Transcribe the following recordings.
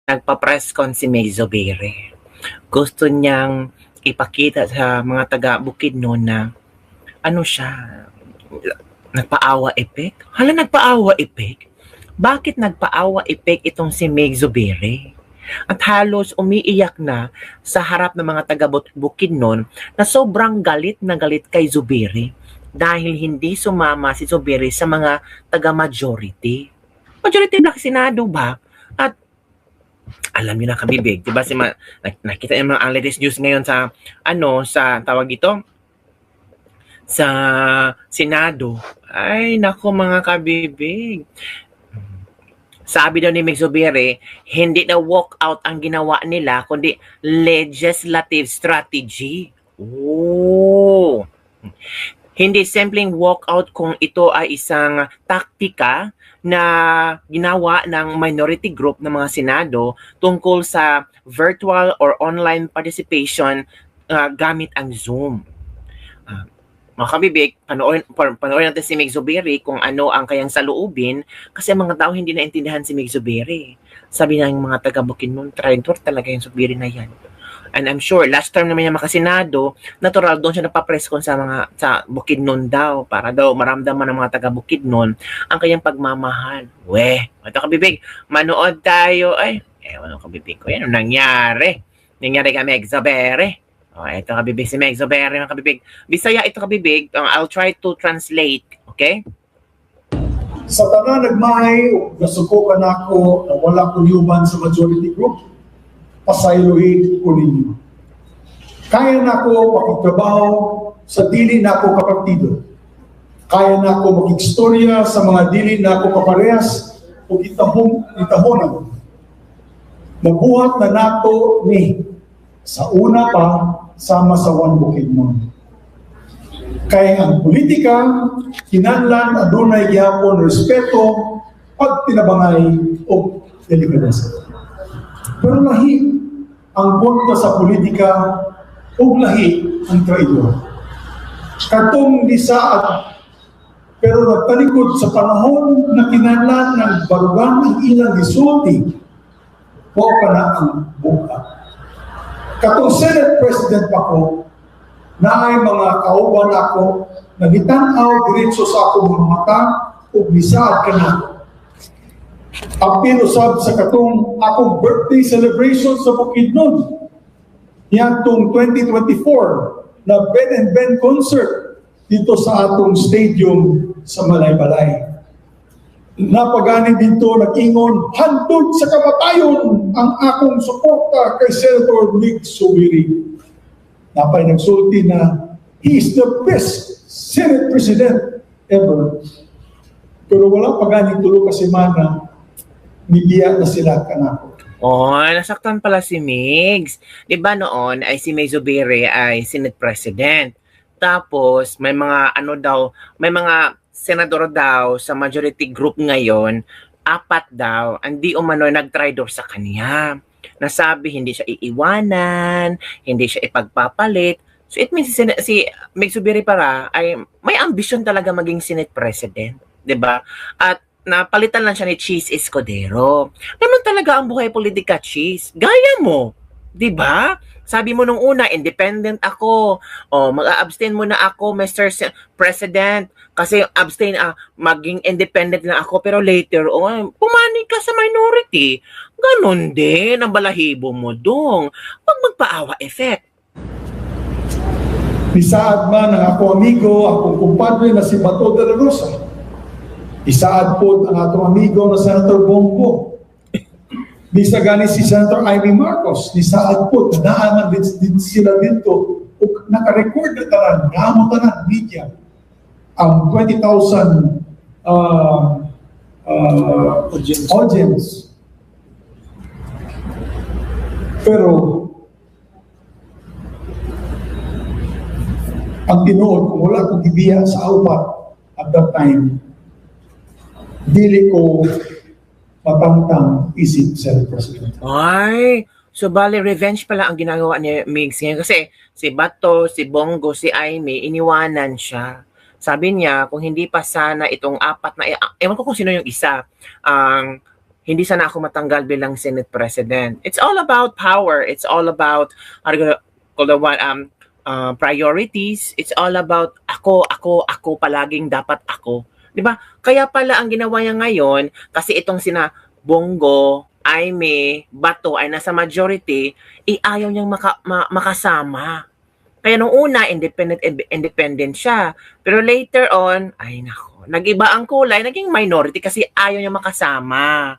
nagpa-press con si May Zubiri. Gusto niyang ipakita sa mga taga Bukidnon na ano siya, nagpaawa effect? Hala, nagpaawa effect? Bakit nagpaawa effect itong si May Zubiri? At halos umiiyak na sa harap ng mga taga Bukidnon na sobrang galit na galit kay Zubiri dahil hindi sumama si Zubiri sa mga taga-majority. Majority na Senado ba? At alam niyo na kabibig, 'di ba nakita niyo mga latest news ngayon sa sa tawag ito sa Senado. Ay nako mga kabibig. Sabi daw ni Mig Zubiri, hindi na walkout ang ginawa nila, kundi legislative strategy. Oh. Hindi simpleng walkout kung ito ay isang taktika na ginawa ng minority group ng mga Senado tungkol sa virtual or online participation gamit ang Zoom. Mga kabibig, panoorin natin si Mig Zubiri kung ano ang kayang saloobin kasi ang mga tao hindi naintindihan si Mig Zubiri. Sabi ng mga taga Bukidnon, traitor talaga yung Zubiri na yan. And I'm sure, last term naman niya makasenado, natural doon siya nagpa-press con sa Bukidnon daw para daw maramdaman ng mga taga Bukidnon ang kayang pagmamahal. Ito kabibig, manood tayo. Ay, ewan ko kabibig ko, yan ang nangyari. Nangyari kay Mig Zubiri. Ito kabibig si Meg Zubiri, mga kabibig. Bisaya ito kabibig. I'll try to translate. Okay? Sa tanan nagmahay, nasuko ka na ako na wala ko liuban sa majority group, pasaylohin ko ninyo. Kaya na ako makagtrabaho sa dili na ako kapartido. Kaya na ako makigstorya sa mga dili na ako kaparehas o itahonan. Nabuhat na nato ni sa una pa sama sa One Bukidnon. Kaya ang politika, kinahanglan adunay gyapon respeto, pagtinabangay o delikadesa. Pero lahi ang bonta sa politika o lahi ang traidor. Katong lisaad, pero nagtalikod sa panahon na kinahanglan ng barugan ang ilang gisulti o kana ang buka. Katong Senate President pa ko, na ay mga kauban ako, nagitanaw diretso sa akong mga mata o bisaad ka na. Ang usab sa katong akong birthday celebration sa Bukidnon, yan tong 2024 na Ben and Ben concert dito sa atong stadium sa Malaybalay. Napaganin dito nag-ingon, handog sa kamatayon ang akong suporta kay Senator Mig Zubiri. Napay nagsulti na, he is the best Senate President ever. Pero wala paganin tulo ka semana, nibiya na sila kanako. Nasaktan pala si Migs. Diba noon ay si Mig Zubiri ay Senate President. Tapos may mga may mga senador daw sa majority group ngayon, 4 daw, hindi umano nag-traidor sa kanya. Nasabi hindi siya iiwanan, hindi siya ipagpapalit. So it means si Mig Zubiri para ay may ambisyon talaga maging Senate President, 'di ba? At napalitan lang siya ni Cheese Escudero. Naman talaga ang buhay politika, Cheese. Gaya mo, 'di ba? Sabi mo nung una, independent ako. Mag-a-abstain muna ako, Mr. President. Kasi abstain, maging independent lang ako. Pero later pumani ka sa minority. Ganon din ang balahibo mo dong. Pag magpaawa effect. Isaad man ang ako amigo, akong kumpadre na si Bato de la Rosa. Isaad po ang atong amigo na Senator Bongo. Bisa gani si Senator Amy Marcos, isaad po, nadaanan din sila dito, o naka-record na tanan, namo tanan, media, ang 20,000 audience. Pero, ang tinuod, kung wala kong gibiya sa upat at that time, dili ko matangtang isip Senate President. Ay, so bali revenge pala ang ginagawa ni Migs ngayon kasi si Bato, si Bongo, si Amy, iniwanan siya. Sabi niya, kung hindi pa sana itong 4 na, ewan ko kung sino yung isa, hindi sana ako matanggal bilang Senate President. It's all about power. It's all about priorities. It's all about ako, palaging dapat ako. 'Di ba? Kaya pala ang ginawa niya ngayon, kasi itong sina Bongo, Aimee, Bato ay nasa majority, ayaw niyang makasama. Kaya nung una, independent siya. Pero later on, ay nako, nag-iba ang kulay, naging minority kasi ayaw niya makasama.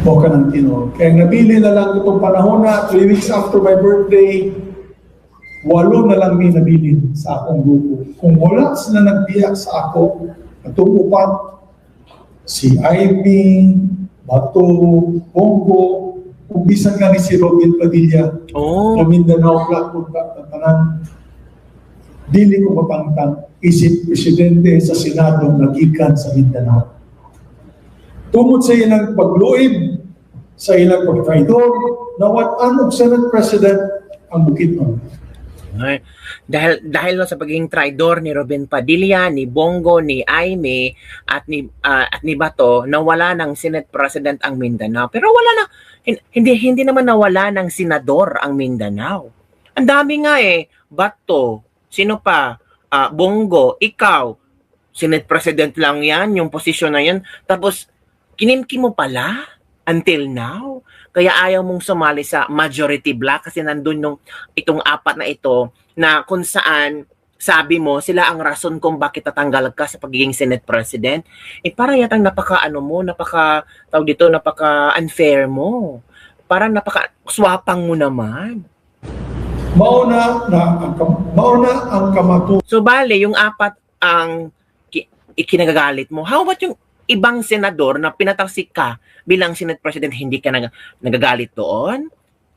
Boka ng Tino. Kaya nabili na lang itong panahon na 3 weeks after my birthday, 8 na lang may nabili sa akong grupo. Kung wala sila nagbiyak sa ako, itong upat, si Ivy, Bato, Bongo, kung bisan nga ni si Robin Padilla, na Mindanao Blackwood tanan, dili ko mapangtang isip presidente sa Senado nagikan sa Mindanao. Tungod sa ilang pagluib, sa ilang pagtraidor, nawat-an og Senate President ang Bukidnon. Dahil sa pagiging traidor ni Robin Padilla, ni Bongo, ni Aimee at ni Bato, nawala ng Senate President ang Mindanao. Pero wala na, hindi naman nawala ng senador ang Mindanao. Ang dami nga Bato, sino pa? Bongo, ikaw, Senate President lang yan, yung posisyon na yan. Tapos kinimkim mo pala until now. Kaya ayaw mong sumali sa majority block kasi nandun itong apat na ito na kung saan sabi mo sila ang rason kung bakit tatanggal ka sa pagiging Senate President. Para yatang napaka-unfair mo. Parang napaka-swapang mo naman. Mauna ang kamatu. So bale, yung apat ang ikinagagalit mo. How about yung ibang senador na pinataksik ka bilang Senate President, hindi ka nagagalit doon?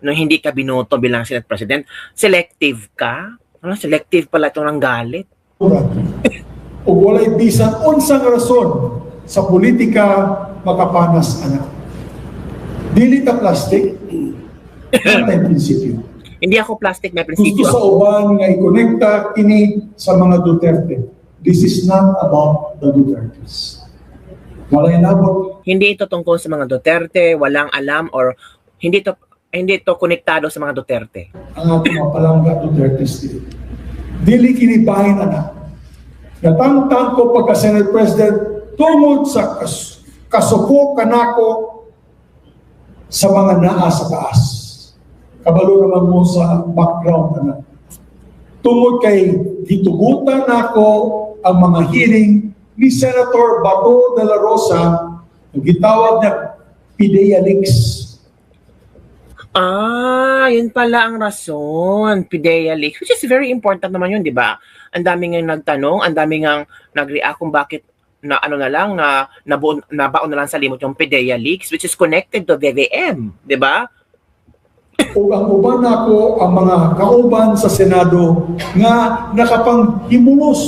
No, hindi ka binoto bilang Senate President? Selective ka? Selective pala itong ng galit. O walay bisan unsang rason sa politika makapanas anak. Dili ta plastic, may prinsipyo. Hindi ako plastic, may Gusto prinsipyo sa ako. uban nga ikonekta kini sa mga Duterte. This is not about the Dutertes. Walay nabot. Hindi ito tungkol sa mga Duterte, walang alam or hindi ito konektado sa mga Duterte. Ang ating mga palangga Dutertes dili kini bahin anak. Natangtang ko pagka Senate President tungod sa kasuko kanako sa mga naa sa taas. Kabalo naman mo sa background anak. Tungod kay gitugutan nako ang mga hearing ni Senator Bato de la Rosa, gitawag niya PIDEA Leaks. Yun pala ang rason, PIDEA Leaks, which is very important naman yun, di ba? Ang daming nga nagtanong, ang daming nga nag-react kung bakit nabaon na lang sa limot yung PIDEA Leaks, which is connected to VVM, di ba? O ang uban nako ang mga kauban sa Senado nga nakapanghimulos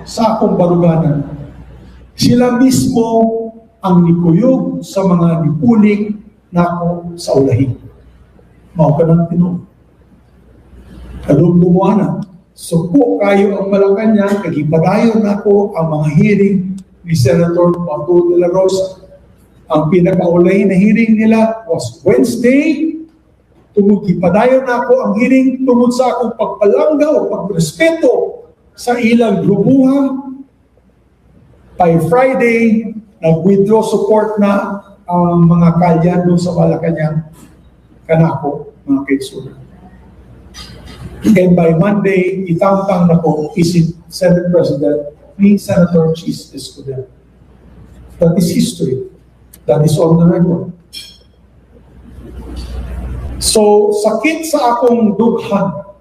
sa akong baruganan. Sila mismo ang nikuyog sa mga nipuling nako sa ulahin. Mao ka ng Pinoy. Kadumdumuana. Suko kayo ang Malacanang, kagipadayon nako ang mga hearing ni Senator Bato de la Rosa. Ang pinakaulahin na hearing nila was Wednesday. Tungod ipadayon nako ang hearing tungod sa akong pagpalangga o pagrespeto sa ilang grupuhan. By Friday, nag-withdraw support na ang mga kalyan doon sa Malacanang kanako, mga kaigsunan. And by Monday, itangtang na ko isip Senate President ni Senator Chis Escudero. That is history. That is on the record. So, sakit sa akong dughan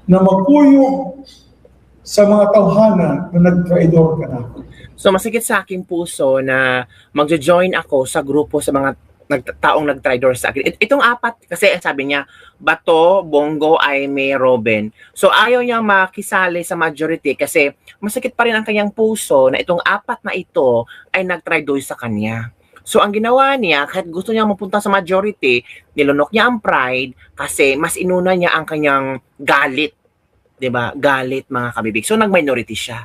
na magpuyog sa mga tawhana na nag-traidor ka na ako. So masakit sa aking puso na magjo-join ako sa grupo sa mga taong nag-traidor sa akin. Itong apat, kasi sabi niya, Bato, Bongo, Aimee, Robin. So ayaw niya makisali sa majority kasi masakit pa rin ang kanyang puso na itong apat na ito ay nag-traidor sa kanya. So ang ginawa niya, kahit gusto niya mapunta sa majority, nilunok niya ang pride kasi mas inuna niya ang kanyang galit. 'Di ba? Galit, mga kabibig. So nag-minority siya.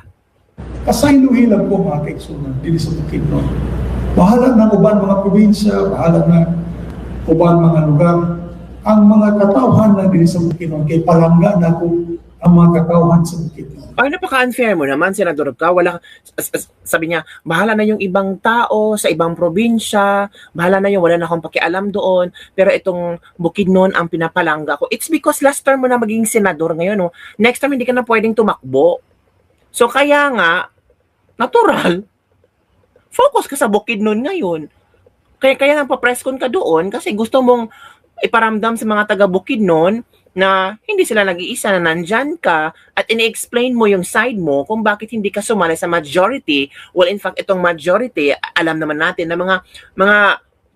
Kasayluhi lang po mga kaigsunan, dili sa Bukidnon. Bahala ng uban mga probinsya, bahala ng uban mga lugar. Ang mga katawhan na diri sa Bukidnon, kay palangga na ko ang mga katawhan sa Bukidnon. Ay, napaka-unfair mo naman, Senador ka. Wala, sabi niya, bahala na yung ibang tao sa ibang probinsya, bahala na yung wala na akong pakialam doon, pero itong Bukidnon ang pinapalangga ko. It's because last term mo na maging senador ngayon, no? Next time hindi ka na pwedeng tumakbo. So kaya nga, natural, focus ka sa Bukidnon ngayon. Kaya nang pa-presscon ka doon kasi gusto mong iparamdam sa mga taga Bukidnon na hindi sila nag-iisa, na nandyan ka at ini-explain mo yung side mo kung bakit hindi ka sumali sa majority. Well, in fact, itong majority, alam naman natin na mga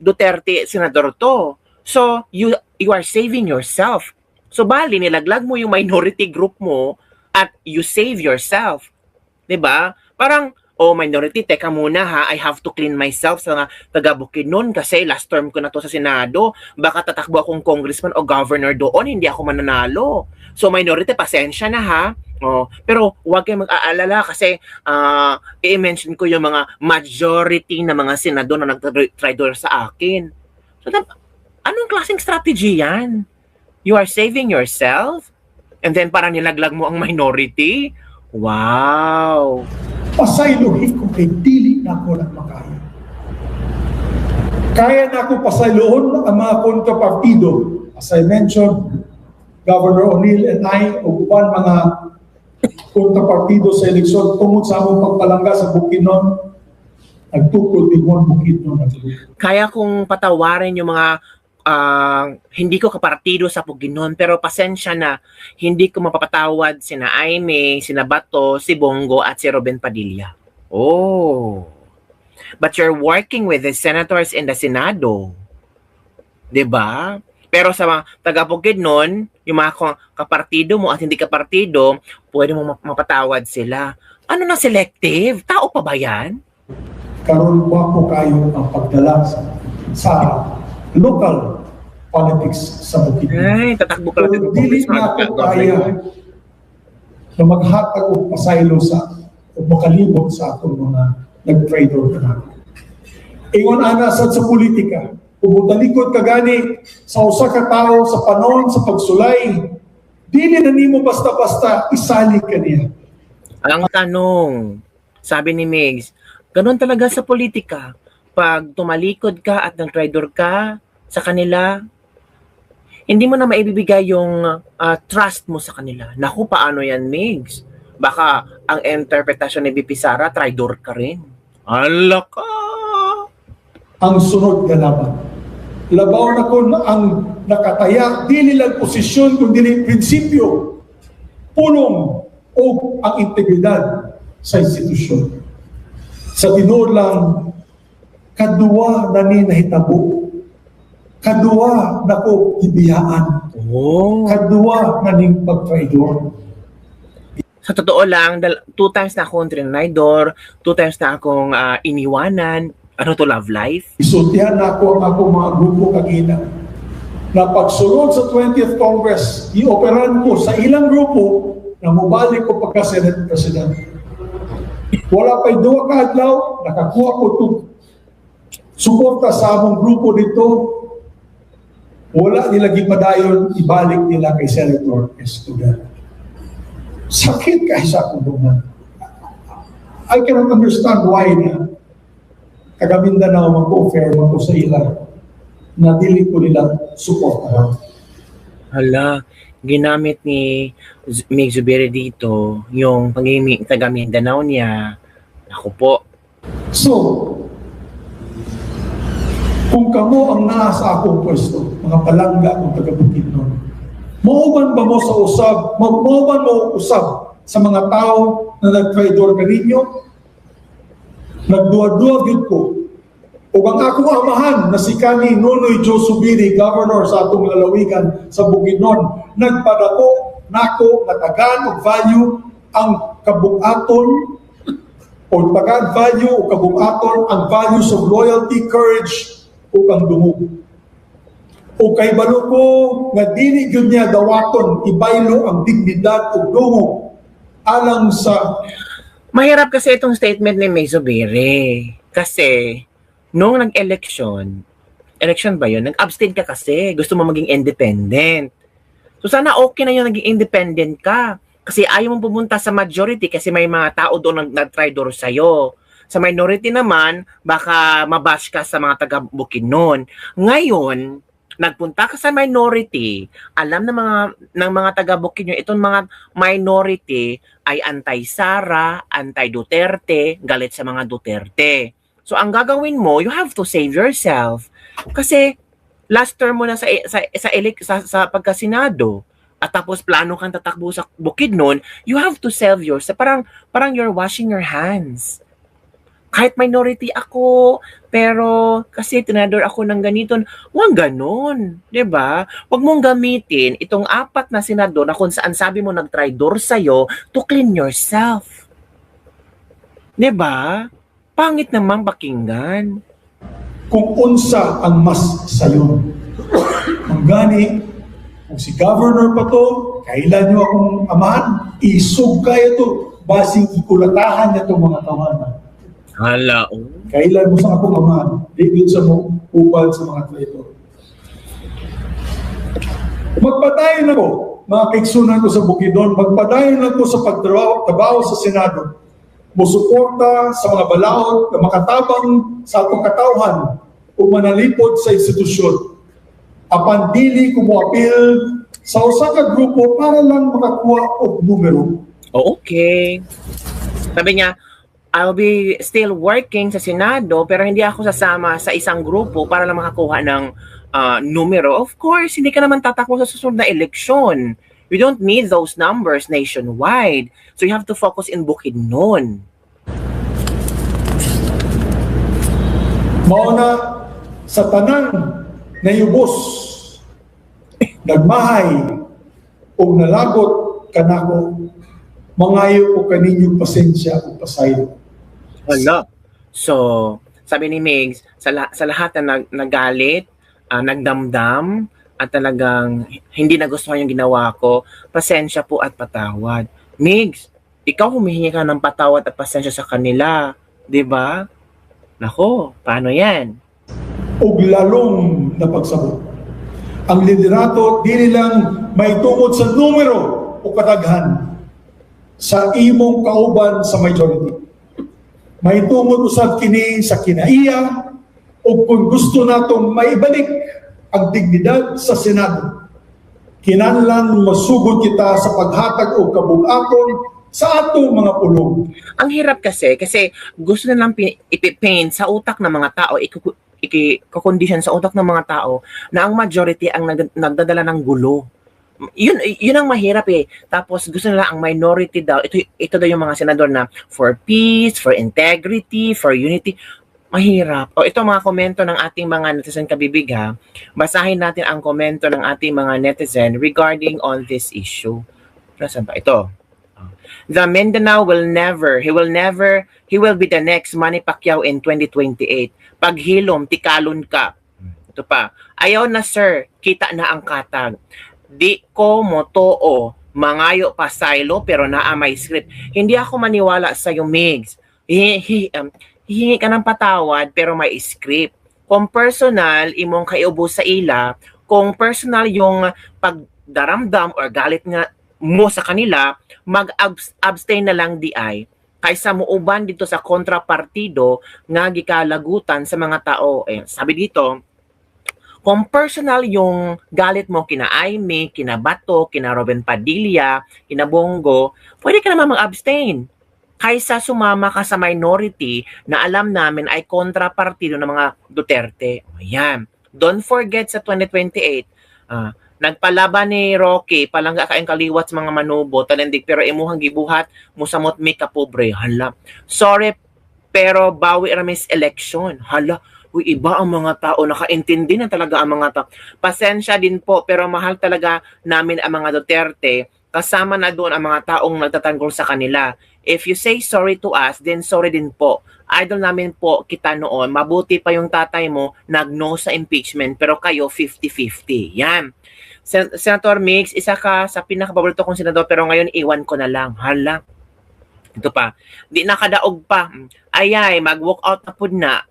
Duterte senador to. So, you are saving yourself. So, bali, nilaglag mo yung minority group mo at you save yourself. 'Di ba? Parang, oh, minority, teka muna ha, I have to clean myself sa taga Bukidnon kasi last term ko na to sa Senado. Baka tatakbo akong congressman o governor doon, hindi ako mananalo. So minority, pasensya na ha. Oh, pero huwag kayong mag-aalala kasi i-mention ko yung mga majority na mga senador na nag-traitor sa akin. So, anong klaseng strategy yan? You are saving yourself? And then parang nilaglag mo ang minority? Wow! Pasaylohin ko kay dili na ako nagmakaya. Kaya na ako pasayloon ang mga kontrapartido. As I mentioned, Governor O'Neill and I, o uban mga kontrapartido sa eleksyon tungod sa among pagpalangga sa Bukidnon, nagtukod din mo Bukidnon. Kaya kong patawarin yung mga hindi ko kapartido sa Bukidnon, pero pasensya na, hindi ko mapapatawad sina Aimee, sina Bato, si Bongo at si Ruben Padilla. Oh. But you're working with the senators in the Senado. 'Di ba? Pero sa mga taga Bukidnon, yung mga kapartido mo at hindi kapartido, pwede mo mapatawad sila. Ano na selective? Tao pa ba yan? Karon po kayo ang pagdala sa local politics sa Bukidnon. Ay, tatakbo ka lang. Pero dili na ako kaya na maghatag o pasaylo sa o makalibot sa akong mga nag-traitor na. Ingon ana sa politika, pumutalikod ka gani sa usa ka tao sa panahon sa pagsulay, dili na nimo basta-basta isali ka niya. Ang tanong, sabi ni Migs, ganun talaga sa politika. Pag tumalikod ka at nag-traitor ka sa kanila, hindi mo na maibibigay yung trust mo sa kanila. Naku, paano yan, Migs? Baka ang interpretasyon ni BP Sara, traitor ka rin. Ala ka! Ang sunod nga laban. Labaw na ko na ang nakataya, dili lang posisyon, kundi prinsipyo, pulong o ang integridad sa institusyon. Sa tinuod lang, kadua na ni nahitabo. Kadua na ko ibiyaan. Oh. Kadua na ning pag-traidor. Sa totoo lang, 2 times na akong trinaydor, 2 times na akong iniwanan. Ano to, love life? Isultihan na ako ang akong mga grupo kagina. Na pagsulod sa 20th Congress, ioperan ko sa ilang grupo na mubalik ko pagka-Senate President. Wala pa'y 2 ka adlaw, nakakuha ko itong suporta sa among grupo dito. Wala nila gipadayon, ibalik nila kay Senator Escudero. Sakit kahit sa akong duman. I cannot understand why na taga-Mindanao mag-offer mo sa ila na dili ko nila suporta. Hala, ginamit ni Mig Zubiri dito yung pangimig taga-Mindanao niya. Ako po. So, kung kamo ang nasa akong pwesto, mga palangga ng taga-Bukidnon, mauban ba mo sa usab, mauban mo usab sa mga tao na nag-traitor ka ninyo? Nagduwa-duwa gid ko. O ang akong amahan na si Kani Nonoy Joe Zubiri, governor sa atong lalawigan sa Bukidnon, nagpadako nako natagan og value ang kabuhaton o tagan value o kabuhaton ang values of loyalty, courage o ang dumog. O kay balo ko nga dili gyud niya dawaton ibaylo ang dignidad ug dumog alang sa Mahirap kasi itong statement ni Mig Zubiri. Kasi nung election ba yun? Nag-abstain ka kasi, gusto mo maging independent. So sana okay na yun, naging independent ka. Kasi ayaw mong pumunta sa majority kasi may mga tao doon nag-traitor sa'yo. Sa minority naman, baka mabash ka sa mga taga-Bukidnon. Ngayon, nagpunta ka sa minority, alam ng mga taga-Bukidnon, itong mga minority ay anti-Sara, anti-Duterte, galit sa mga Duterte. So ang gagawin mo, you have to save yourself. Kasi last term mo na sa pagkasenado at tapos plano kang tatakbo sa Bukidnon, you have to save yourself. Parang you're washing your hands. Kahit minority ako, pero kasi tinador ako ng ganito, huwag ganon, 'di ba? Huwag mong gamitin itong 4 na senador na kung saan sabi mo nag-traitor sa'yo to clean yourself. 'Di ba? Pangit naman pakinggan. Kung unsa ang mas sayon. Ang gani, kung si governor pa to, kailan nyo akong amahan, isog kayo to, basing ikulatahan niya itong mga tawanan. Hala, Kailan mo sa akong amahan, di yun sa mo upal sa mga traitor. Magpadayon ako, mga kaigsunan ko sa Bukidnon, magpadayon ako sa pagtrabaho sa Senado, musuporta sa mga balaod na makatabang sa atong katawhan o manalipod sa institusyon. Apan dili ko mo-appeal sa usa ka grupo para lang makakuha og numero. Oh, okay. Sabi niya, I'll be still working sa Senado pero hindi ako sasama sa isang grupo para lang makakuha ng numero. Of course, hindi ka naman tatakbo sa susunod na eleksyon. You don't need those numbers nationwide. So you have to focus in Bukidnon. Mao na sa tanan nayubos, nagmahay o nalagot kanako, mangayo ko kaninyong pasensya o pasaylo. Hala. So, sabi ni Migs, sa lahat na nagalit, nagdamdam, at talagang hindi nagustuhan yung ginawa ko, pasensya po at patawad. Migs, ikaw humihingi ka ng patawad at pasensya sa kanila, di ba? Nako, paano yan? O lalong na pagsabot. Ang liderato di nilang may tungod sa numero o kadaghan sa imong kauban sa majority. May tungod usab kini sa kinaiya o kung gusto natong maibalik ang dignidad sa Senado. Kinahanglan masugod kita sa paghatag o kabugaton sa atong mga pulong. Ang hirap kasi gusto na lang ipipaint sa utak ng mga tao, i-condition sa utak ng mga tao na ang majority ang nagdadala ng gulo. Yun ang mahirap eh. Tapos gusto nila ang minority daw. Ito daw yung mga senador na for peace, for integrity, for unity. Mahirap. O ito mga komento ng ating mga netizen kabibig ha. Basahin natin ang komento ng ating mga netizen regarding on this issue. Saan ba? Ito. The Mindanao will be the next Manny Pacquiao in 2028. Paghilom, tikalon ka. Ito pa. Ayaw na sir, kita na ang katag. Di ko motoo, mangayo pa silo pero naa may script. Hindi ako maniwala sa iyo, Migs. Hihingi ka ng patawad pero may script. Kung personal, imong kaiubos sa ila, kung personal yung pagdaramdam or galit nga mo sa kanila, mag-abstain na lang di ay kaysa muuban dito sa kontrapartido nga gikalagutan sa mga tao. Sabi dito, kung personal yung galit mo kina Aimee, kina Bato, kina Robin Padilla, kina Bongo, pwede ka naman mag-abstain. Kaysa sumama ka sa minority na alam namin ay kontrapartido ng mga Duterte. Ayan. Don't forget sa 2028, nagpalaban ni Rocky, palangga kaayong kaliwat sa mga manubo, talendig pero imuhang gibuhat, musamot mi kapobre. Hala. Sorry, pero bawi ramis election. Hala. Uy, iba ang mga tao, nakaintindi na talaga ang mga tao. Pasensya din po, pero mahal talaga namin ang mga Duterte. Kasama na doon ang mga taong nagtatanggol sa kanila. If you say sorry to us, then sorry din po. Idol namin po kita noon. Mabuti pa yung tatay mo, nag-no sa impeachment, pero kayo 50-50. Yan. Senator Mix, isa ka sa pinakapaborito kong senador, pero ngayon iwan ko na lang. Hala. Ito pa, di nakadaog pa. Ayay, mag-walk out na pud na.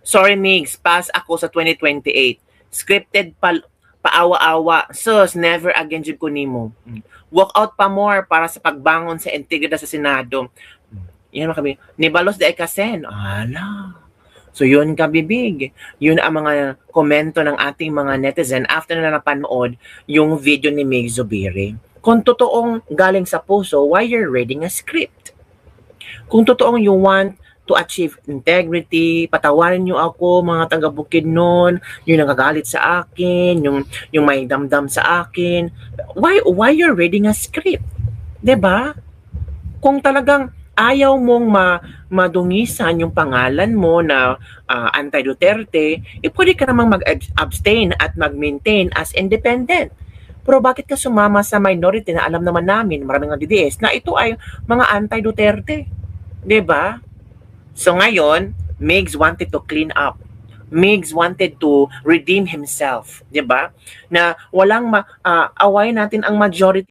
Sorry Migs, pass ako sa 2028. Scripted paawa-awa. Sus, never again jud ko nimo. Walk out pa more para sa pagbangon sa integridad sa Senado. Yan mga kabibig. Nibalos di ay kasen. Ala. So yun kabibig. Yun ang mga komento ng ating mga netizen after na napanood yung video ni Mig Zubiri. Kung totoong galing sa puso, why you're reading a script? Kung totoong you want to achieve integrity, patawarin niyo ako, mga taga-bukid nun, yung nagagalit sa akin, yung may damdam sa akin, why you're reading a script? 'Di ba? Kung talagang ayaw mong madungisan yung pangalan mo na anti-Duterte, pwede ka namang mag-abstain at mag-maintain as independent. Pero bakit ka sumama sa minority na alam naman namin, maraming mga DDS, na ito ay mga anti-Duterte? 'Di ba? So ngayon, Migs wanted to clean up. Migs wanted to redeem himself, 'di ba? Na walang away natin ang majority